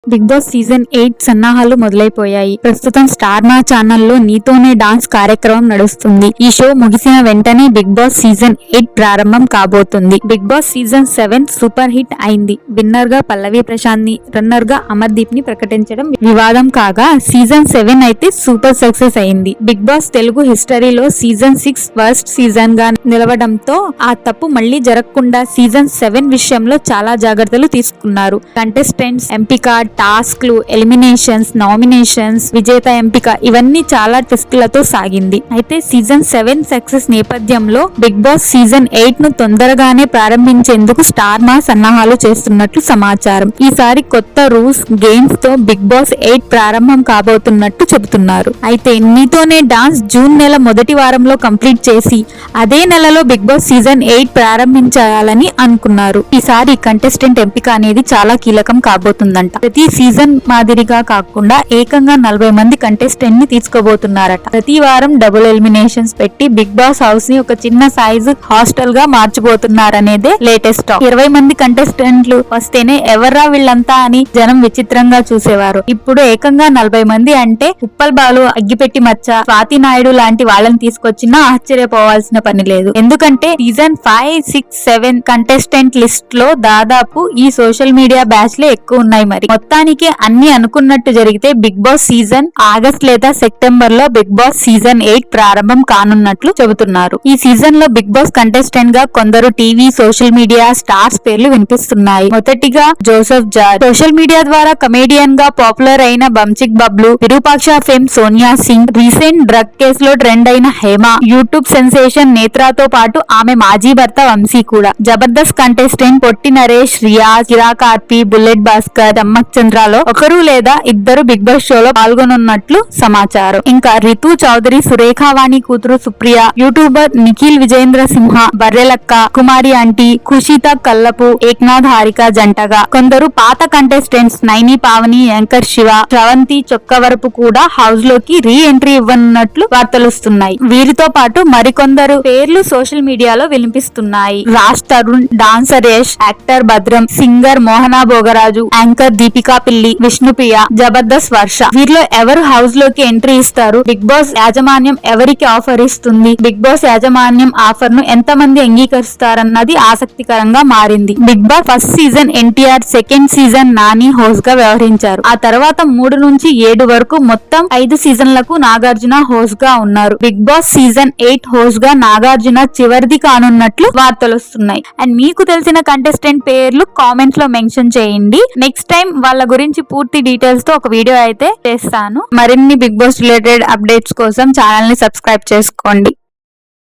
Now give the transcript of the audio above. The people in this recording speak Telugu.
బిగ్ బాస్ సీజన్ 8 సన్నాహాలు మొదలైపోయాయి. ప్రస్తుతం స్టార్ మా ఛానల్లో నీతోనే డాన్స్ కార్యక్రమం నడుస్తుంది. ఈ షో ముగిసిన వెంటనే బిగ్ బాస్ సీజన్ 8 ప్రారంభం కాబోతుంది. Big Boss season 7 super hit అయింది. విన్నర్ గా పల్లవి ప్రశాంత్ ని, రన్నర్ గా అమర్దీప్ ని ప్రకటించడం వివాదం కాగా, సీజన్ 7 అయితే సూపర్ సక్సెస్ అయింది. బిగ్ బాస్ తెలుగు హిస్టరీలో సీజన్ 6 వర్స్ట్ సీజన్ గా నిలవడంతో ఆ తప్పు మళ్లీ జరగకుండా సీజన్ 7 విషయంలో చాలా జాగ్రత్తలు తీసుకున్నారు. కంటెస్టెంట్స్ ఎంపిక, టాస్క్లు, ఎలిమినేషన్స్, నామినేషన్స్, విజేత ఎంపిక ఇవన్నీ చాలా ట్విస్టులతో సాగింది. అయితే సీజన్ 7 సక్సెస్ నేపథ్యంలో బిగ్ బాస్ సీజన్ 8 ను తొందరగానే ప్రారంభించేందుకు స్టార్ మా సన్నాహాలు చేస్తున్నట్లు సమాచారం. ఈసారి కొత్త రూల్స్, గేమ్స్ తో బిగ్ బాస్ 8 ప్రారంభం కాబోతున్నట్టు చెబుతున్నారు. అయితే నీతోనే డాన్స్ జూన్ నెల మొదటి వారంలో కంప్లీట్ చేసి అదే నెలలో బిగ్ బాస్ సీజన్ 8 ప్రారంభించాలని అనుకున్నారు. ఈసారి కంటెస్టెంట్ ఎంపిక అనేది చాలా కీలకం కాబోతుందంట. ప్రతి సీజన్ మాదిరిగా కాకుండా ఏకంగా 40 మంది కంటెస్టెంట్ ని తీసుకోబోతున్నారట. ప్రతి వారం డబుల్ ఎలిమినేషన్స్ పెట్టి బిగ్ బాస్ హౌస్ ని ఒక చిన్న సైజు హాస్టల్ గా మార్చబోతున్నారనేదే లేటెస్ట్ టాక్. 20 మంది కంటెస్టెంట్లు వస్తేనే ఎవర్రా వీళ్ళంతా అని జనం విచిత్రంగా చూసేవారు. ఇప్పుడు ఏకంగా 40 మంది అంటే ఉప్పల్ బాలు, అగ్గిపెట్టి మచ్చ, స్వాతి నాయుడు లాంటి వాళ్ళని తీసుకొచ్చినా ఆశ్చర్యపోవాల్సిన పని లేదు. ఎందుకంటే సీజన్ 5, 6, 7 కంటెస్టెంట్ లిస్ట్ లో దాదాపు ఈ సోషల్ మీడియా బ్యాచ్ లే ఎక్కువ ఉన్నాయి. మరి మొత్తానికి అన్ని అనుకున్నట్టు జరిగితే బిగ్ బాస్ సీజన్ ఆగస్ట్ లేదా సెప్టెంబర్ లో బిగ్ బాస్ సీజన్ 8 ప్రారంభం కానున్నట్లు చెబుతున్నారు. ఈ సీజన్ లో బిగ్ బాస్ కంటెస్టెంట్ గా కొందరు టీవీ, సోషల్ మీడియా స్టార్స్ పేర్లు వినిపిస్తున్నాయి. మొదటిగా జోసెఫ్ జార్జ్. సోషల్ మీడియా ద్వారా కమేడియన్ గా పాపులర్ అయిన Banchik Bablu, Virupaksha fame Sonia Singh, recent drug కేసులో ట్రెండ్ అయిన హేమ, యూట్యూబ్ సెన్సేషన్ నేత్రాతో పాటు ఆమె మాజీ భర్త వంశీ కూడా. జబర్దస్త్ కంటెస్టెంట్ పొట్టి నరేష్, రియాజ్, కిరా కార్పి, బుల్లెట్ భాస్కర్, దమ్మక్ చంద్రలో ఒకరు లేదా ఇద్దరు బిగ్ బాస్ షోలో పాల్గొనున్నట్లు సమాచారం. ఇంకా రితు చౌదరి, సురేఖావాణి కూతురు సుప్రియ, యూట్యూబర్ నిఖిల్ విజేంద్ర సింహ, బర్రెలక్క, కుమారి ఆంటీ, ఖుషిత కల్లపు, ఏక్నాథ్ హారిక జంటగా కొందరు పాత కంటెస్టెంట్స్ నైని పావని, యాంకర్ శివ, శ్రవంతి చొక్కవరపు కూడా హౌస్ లోకి రీ ఎంట్రీ ఇవ్వనున్నట్లు వార్తలుస్తున్నాయి. వీరితో పాటు మరికొందరు పేర్లు సోషల్ మీడియాలో వినిపిస్తున్నాయి. రాజ్ తరుణ్, డాన్సర్ యష్, యాక్టర్ భద్రం, సింగర్ మోహనా భోగరాజు, యాంకర్ దీపికా పిల్లి, విష్ణుప్రియ, జబర్దస్త్ వర్ష. వీరిలో ఎవరు హౌస్ లోకి ఎంట్రీ ఇస్తారు? బిగ్ బాస్ యాజమాన్యం ఎవరికి ఆఫర్ ఇస్తుంది? బిగ్ బాస్ యాజమాన్యం ఆఫర్ ను ఎంతమంది అంగీకరిస్తారన్నది ఆసక్తికరంగా మారింది. Big Boss first season NTR, second season Nani host గా వ్యవహరించారు. ఆ తర్వాత 3 నుంచి 7 వరకు మొత్తం 5 సీజన్లకు నాగార్జున హోస్ట్ గా ఉన్నారు. బిగ్ బాస్ సీజన్ 8 హోస్ట్ గా నాగార్జున చివరిది కానున్నట్లు వార్తలొస్తున్నాయి. అండ్ మీకు తెలిసిన కంటెస్టెంట్ పేర్లు కామెంట్స్ లో మెన్షన్ చేయండి. నెక్స్ట్ టైం వాళ్ళ గురించి పూర్తి డీటెయిల్స్ తో ఒక వీడియో అయితే చేస్తాను. మరిన్ని బిగ్ బాస్ రిలేటెడ్ అప్డేట్స్ కోసం ఛానల్ ని సబ్స్క్రైబ్ చేసుకోండి.